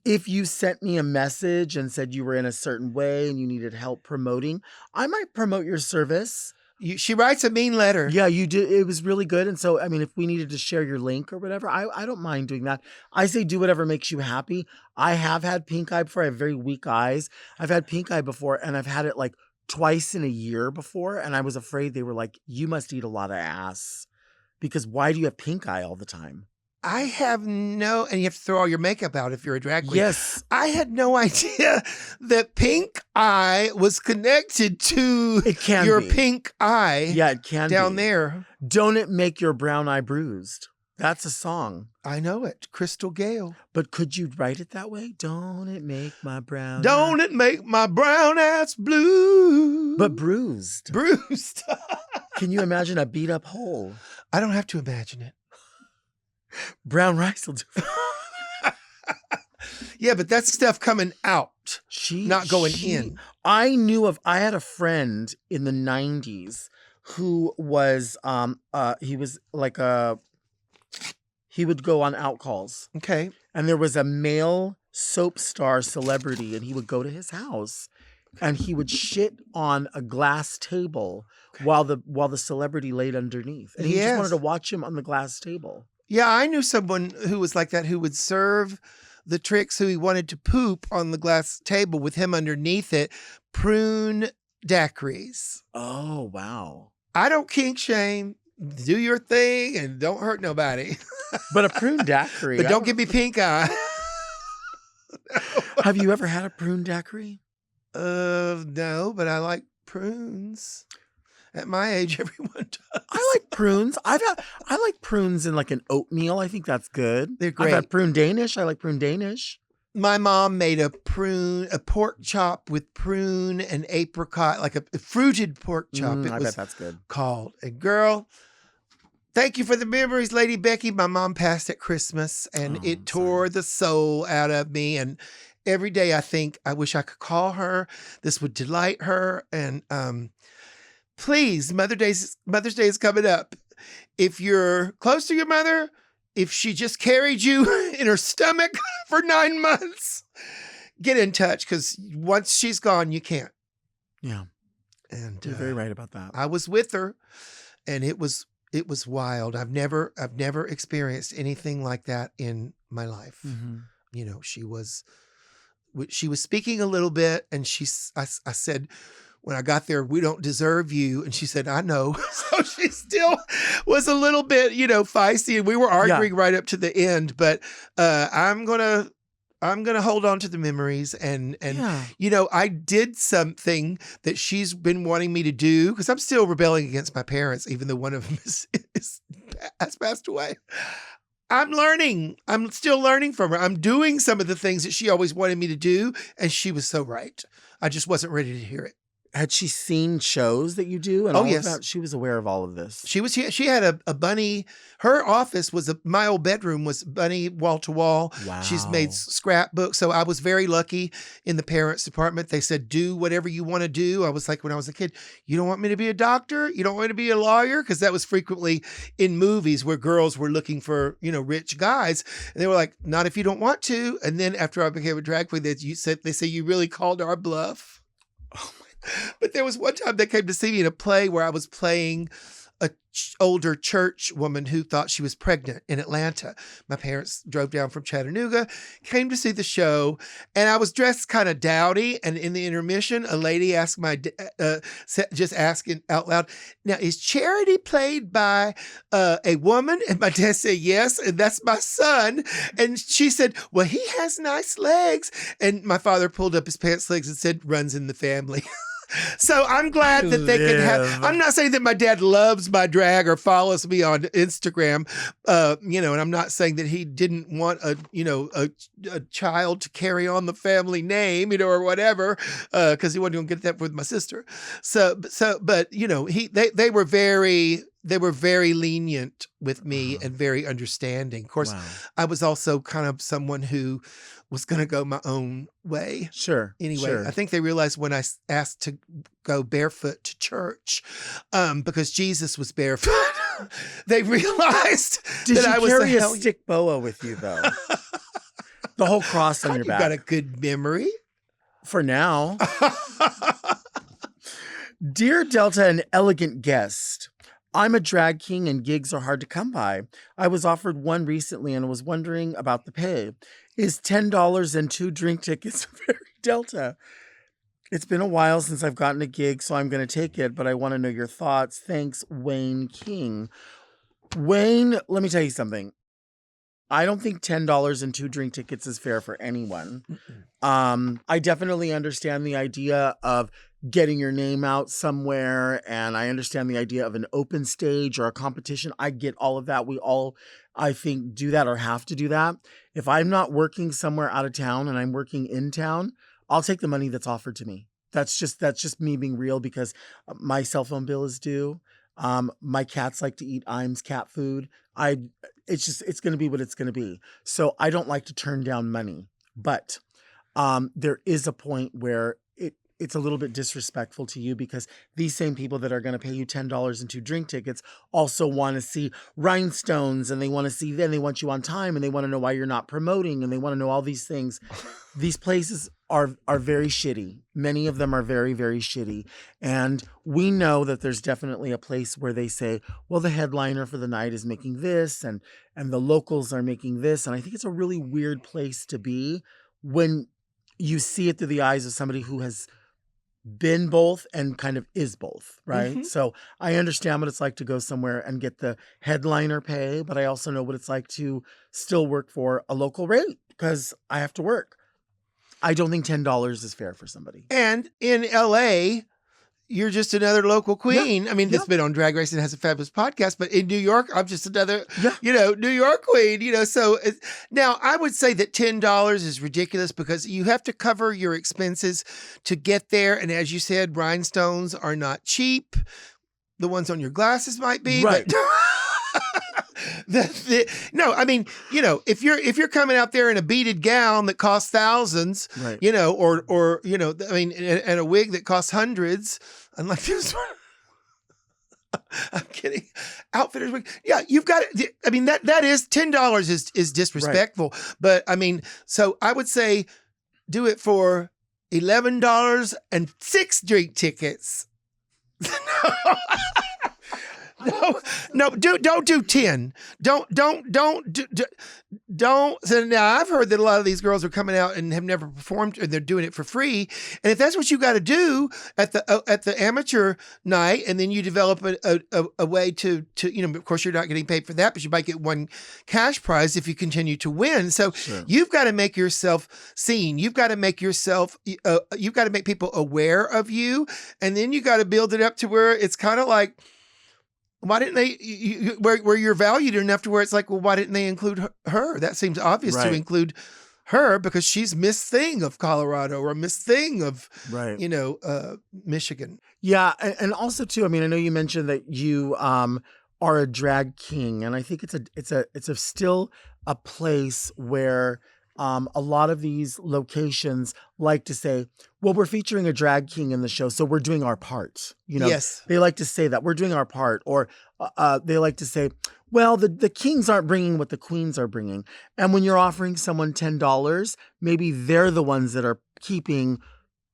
If you sent me a message and said you were in a certain way and you needed help promoting, I might promote your service. She writes a mean letter. Yeah, you did. It was really good. And so, I mean, if we needed to share your link or whatever, I don't mind doing that. I say do whatever makes you happy. I have had pink eye before. I have very weak eyes. I've had pink eye before, and I've had it like twice in a year before. And I was afraid they were like, you must eat a lot of ass because why do you have pink eye all the time? I have no, and you have to throw all your makeup out if you're a drag queen. Yes. I had no idea that pink eye was connected to It can your be. pink eye. Yeah, it can down be. there. Don't it make your brown eye bruised? That's a song. I know it. Crystal Gale. But could you write it that way? Don't it make my brown Don't eye... it make my brown ass blue? But bruised. Bruised. Can you imagine a beat up hole? I don't have to imagine it. Brown rice will do. Yeah, but that's stuff coming out, not going in. I had a friend in the 90s who was, he was like he would go on out calls. Okay. And there was a male soap star celebrity and he would go to his house and he would shit on a glass table while the celebrity laid underneath. And he just wanted to watch him on the glass table. Yeah, I knew someone who was like that, who would serve the tricks, who he wanted to poop on the glass table with him underneath it, prune daiquiris. Oh, wow. I don't kink shame. Do your thing and don't hurt nobody. But a prune daiquiri. But don't give me pink eye. Have you ever had a prune daiquiri? No, but I like prunes. At my age, everyone does. I like prunes. I like prunes in like an oatmeal. I think that's good. They're great. I've had prune Danish. I like prune Danish. My mom made a pork chop with prune and apricot, like a fruited pork chop. I bet that's good. Called. And girl, thank you for the memories, Lady Becky. My mom passed at Christmas, and it tore the soul out of me. And every day I think, I wish I could call her. This would delight her. And please, Mother's Day is coming up. If you're close to your mother, if she just carried you in her stomach for 9 months, get in touch, because once she's gone, you can't. Yeah. And you're very right about that. I was with her, and it was wild. I've never experienced anything like that in my life. Mm-hmm. You know, she was speaking a little bit, and I said, when I got there, we don't deserve you. And she said, I know. So she still was a little bit, feisty, and we were arguing right up to the end. But I'm gonna hold on to the memories, and I did something that she's been wanting me to do, because I'm still rebelling against my parents, even though one of them has passed away. I'm learning. I'm still learning from her. I'm doing some of the things that she always wanted me to do, and she was so right. I just wasn't ready to hear it. Had she seen shows that you do? And oh, all yes. Of that? She was aware of all of this. She had a bunny. Her office was my old bedroom was bunny wall to wall. Wow. She's made scrapbooks. So I was very lucky in the parents department. They said, do whatever you want to do. I was like, when I was a kid, you don't want me to be a doctor? You don't want me to be a lawyer? Because that was frequently in movies where girls were looking for, rich guys. And they were like, not if you don't want to. And then after I became a drag queen, they say you really called our bluff. Oh my But there was one time they came to see me in a play where I was playing a older church woman who thought she was pregnant in Atlanta. My parents drove down from Chattanooga, came to see the show, and I was dressed kind of dowdy. And in the intermission, a lady asked just asking out loud, "Now, is Charity played by a woman?" And my dad said, "Yes, and that's my son." And she said, "Well, he has nice legs." And my father pulled up his pants legs and said, "Runs in the family." So I'm glad that they can have. I'm not saying that my dad loves my drag or follows me on Instagram, and I'm not saying that he didn't want a child to carry on the family name, or whatever, because he wasn't going to get that with my sister. But they were very lenient with me and very understanding. Of course, Wow. I was also kind of someone who was going to go my own way. Sure. Anyway, sure. I think they realized when I asked to go barefoot to church, because Jesus was barefoot, they realized Did that you I was carry the a hell. stick boa with you, though? The whole cross on your You back. got a good memory. For now. Dear Delta and elegant guest, I'm a drag king and gigs are hard to come by. I was offered one recently and was wondering about the pay. Is $10 and 2 drink tickets very Delta? It's been a while since I've gotten a gig, so I'm going to take it, but I want to know your thoughts. Thanks, Wayne King. Wayne, let me tell you something. I don't think $10 and 2 drink tickets is fair for anyone. I definitely understand the idea of getting your name out somewhere, and I understand the idea of an open stage or a competition. I get all of that. We all, I think, do that or have to do that. If I'm not working somewhere out of town and I'm working in town, I'll take the money that's offered to me. That's just me being real, because my cell phone bill is due. My cats like to eat Iams cat food. It's going to be what it's going to be. So I don't like to turn down money, but there is a point where it's a little bit disrespectful to you, because these same people that are going to pay you $10 and 2 drink tickets also want to see rhinestones, and they want you on time, and they want to know why you're not promoting, and they want to know all these things. These places are very shitty. Many of them are very, very shitty. And we know that there's definitely a place where they say, well, the headliner for the night is making this, and the locals are making this. And I think it's a really weird place to be when you see it through the eyes of somebody who has been both and kind of is both, right? Mm-hmm. So I understand what it's like to go somewhere and get the headliner pay, but I also know what it's like to still work for a local rate, because I have to work. I don't think $10 is fair for somebody. And in LA, you're just another local queen. Yeah. I mean, Yeah. that's been on Drag Race and has a fabulous podcast, but in New York, I'm just another, Yeah. New York queen, so now I would say that $10 is ridiculous, because you have to cover your expenses to get there. And as you said, rhinestones are not cheap. The ones on your glasses might be, Right. but no, I mean, if you're coming out there in a beaded gown that costs thousands, Right. or I mean, and a wig that costs hundreds, unlike this one. I'm kidding. Outfitters wig. Yeah, you've got it. I mean, that is $10 is disrespectful. Right. But I mean, so I would say do it for $11 and 6 drink tickets. No, don't do 10. Don't. So now I've heard that a lot of these girls are coming out and have never performed, and they're doing it for free. And if that's what you got to do at the amateur night, and then you develop a way to of course you're not getting paid for that, but you might get one cash prize if you continue to win. So Sure. You've got to make yourself seen. You've got to make yourself. You've got to make people aware of you, and then you got to build it up to where it's kind of like, why didn't they, where you're valued enough to where it's like, well, why didn't they include her? That seems obvious to Right. include her, because she's Miss Thing of Colorado or Miss Thing of, Right. Michigan. Yeah. And also too, I mean, I know you mentioned that you are a drag king, and I think it's still a place where a lot of these locations like to say, well, we're featuring a drag king in the show, so we're doing our part. Yes. They like to say that we're doing our part, or they like to say, well, the kings aren't bringing what the queens are bringing. And when you're offering someone $10, maybe they're the ones that are keeping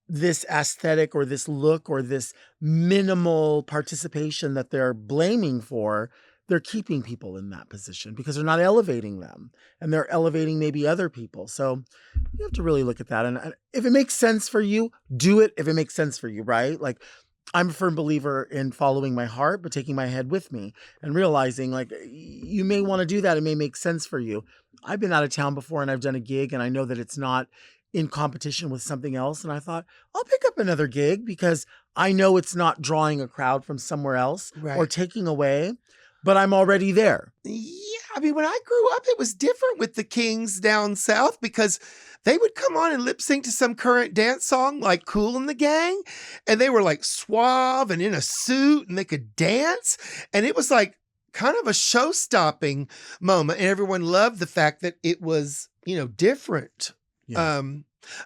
this aesthetic or this look or this minimal participation that they're blaming for, they're keeping people in that position because they're not elevating them, and they're elevating maybe other people. So you have to really look at that. And if it makes sense for you, do it if it makes sense for you, right? Like, I'm a firm believer in following my heart, but taking my head with me and realizing like you may want to do that. It may make sense for you. I've been out of town before and I've done a gig and I know that it's not in competition with something else. And I thought, I'll pick up another gig because I know it's not drawing a crowd from somewhere else or taking away, but I'm already there. Yeah. I mean, when I grew up, it was different with the Kings down south because they would come on and lip sync to some current dance song like Kool and the Gang. And they were like suave and in a suit and they could dance. And it was like kind of a show-stopping moment. And everyone loved the fact that it was, different. Yeah.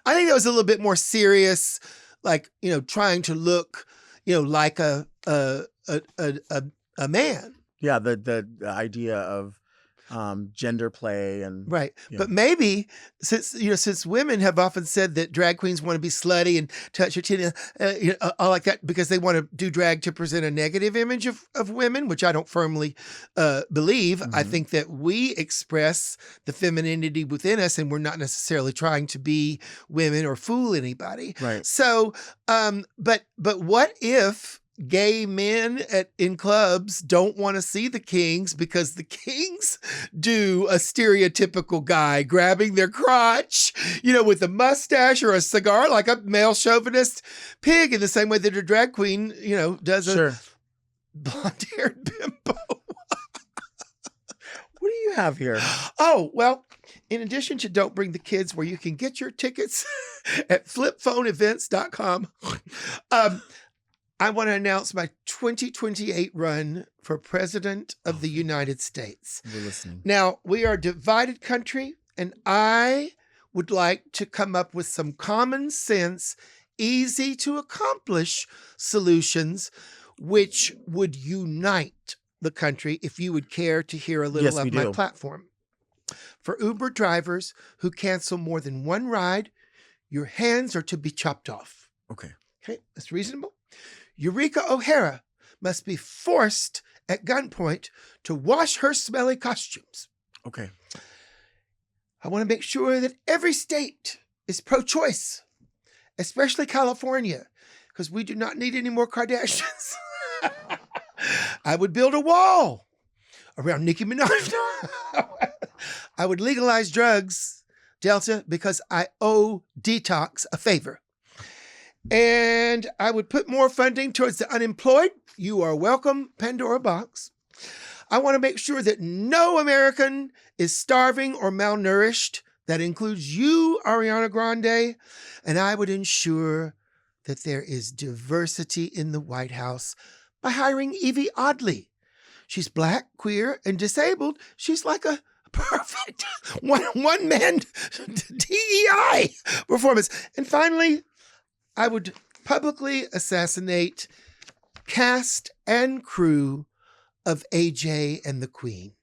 I think that was a little bit more serious, like, trying to look, like a man. Yeah, the idea of gender play and right. But maybe since women have often said that drag queens want to be slutty and touch your titty, all like that because they want to do drag to present a negative image of women, which I don't firmly believe. Mm-hmm. I think that we express the femininity within us, and we're not necessarily trying to be women or fool anybody. Right. So, but what if gay men in clubs don't want to see the Kings because the Kings do a stereotypical guy grabbing their crotch, with a mustache or a cigar, like a male chauvinist pig, in the same way that a drag queen, does a blonde-haired bimbo. What do you have here? Oh, well, in addition to Don't Bring the Kids, where you can get your tickets at flipphoneevents.com, I want to announce my 2028 run for President of the United States. We're listening. Now, we are a divided country, and I would like to come up with some common sense, easy to accomplish solutions which would unite the country if you would care to hear a little of my platform. For Uber drivers who cancel more than one ride, your hands are to be chopped off. Okay, that's reasonable. Eureka O'Hara must be forced at gunpoint to wash her smelly costumes. Okay. I want to make sure that every state is pro-choice, especially California, because we do not need any more Kardashians. I would build a wall around Nicki Minaj. I would legalize drugs, Delta, because I owe Detox a favor. And I would put more funding towards the unemployed. You are welcome, Pandora box. I want to make sure that no American is starving or malnourished. That includes you, Ariana Grande. And I would ensure that there is diversity in the White House by hiring Evie Oddly. She's Black, queer, and disabled. She's like a perfect one-man DEI performance. And finally, I would publicly assassinate cast and crew of AJ and the Queen.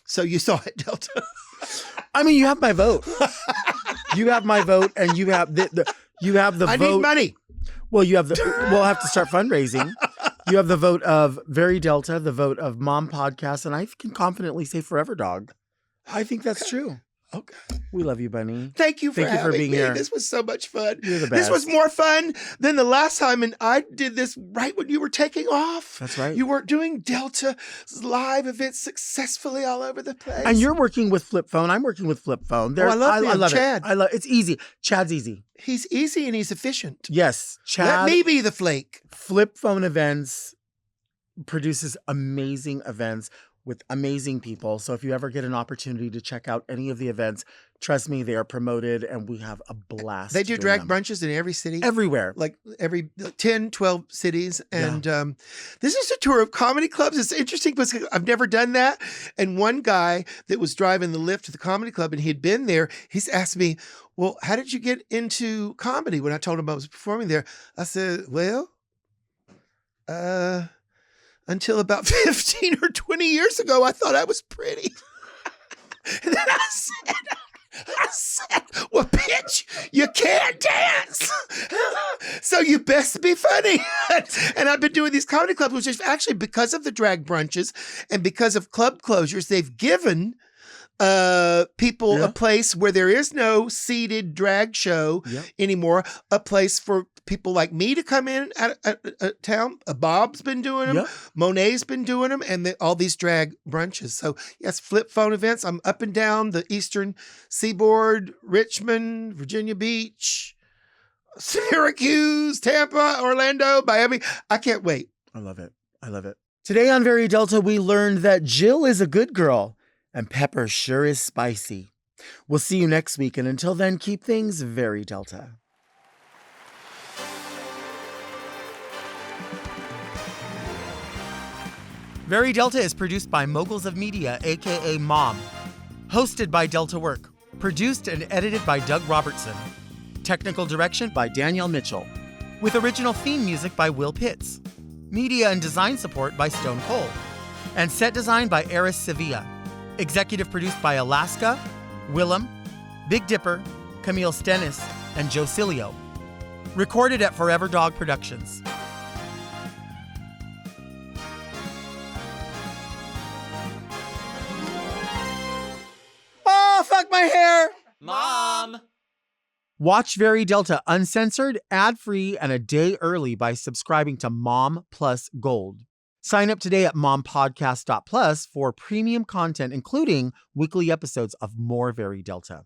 So you saw it, Delta. I mean, you have my vote. You have my vote, and you have you have the vote. I need money. Well, you have we'll have to start fundraising. You have the vote of Very Delta, the vote of Mom Podcast, and I can confidently say Forever Dog. I think that's true. Okay. We love you, Bunny. Thank you for being me. here. This was so much fun. You're the best. This was more fun than the last time, and I did this right when you were taking off. That's right. You were doing Delta live events successfully all over the place. And you're working with Flip Phone. I'm working with Flip Phone. I love Chad. it. It's easy. Chad's easy. He's easy and he's efficient. Yes. Chad. Let me be the flake. Flip Phone Events produces amazing events with amazing people. So if you ever get an opportunity to check out any of the events, trust me, they are promoted and we have a blast. They do drag brunches in every city. Everywhere. Like every 10, 12 cities. And this is a tour of comedy clubs. It's interesting because I've never done that. And one guy that was driving the Lyft to the comedy club and he'd been there, he's asked me, well, how did you get into comedy? When I told him I was performing there, I said, well, until about 15 or 20 years ago, I thought I was pretty. And then I said, well, bitch, you can't dance. So you best be funny. And I've been doing these comedy clubs, which is actually because of the drag brunches and because of club closures, they've given people a place where there is no seated drag show anymore, a place for people like me to come in at town. Bob's been doing them, Monet's been doing them, and all these drag brunches. So yes, flip phone events. I'm up and down the eastern seaboard, Richmond, Virginia Beach, Syracuse, Tampa, Orlando, Miami. I can't wait. I love it. I love it. Today on Very Delta, we learned that Jill is a good girl and Pepper sure is spicy. We'll see you next week, and until then, keep things very Delta. Very Delta is produced by Moguls of Media, aka Mom. Hosted by Delta Work. Produced and edited by Doug Robertson. Technical direction by Danielle Mitchell. With original theme music by Will Pitts. Media and design support by Stone Cold. And set design by Eris Sevilla. Executive produced by Alaska, Willem, Big Dipper, Camille Stennis, and Joe Cilio. Recorded at Forever Dog Productions. Oh, fuck my hair! Mom! Watch Very Delta uncensored, ad-free, and a day early by subscribing to Mom Plus Gold. Sign up today at mompodcast.plus for premium content, including weekly episodes of more Very Delta.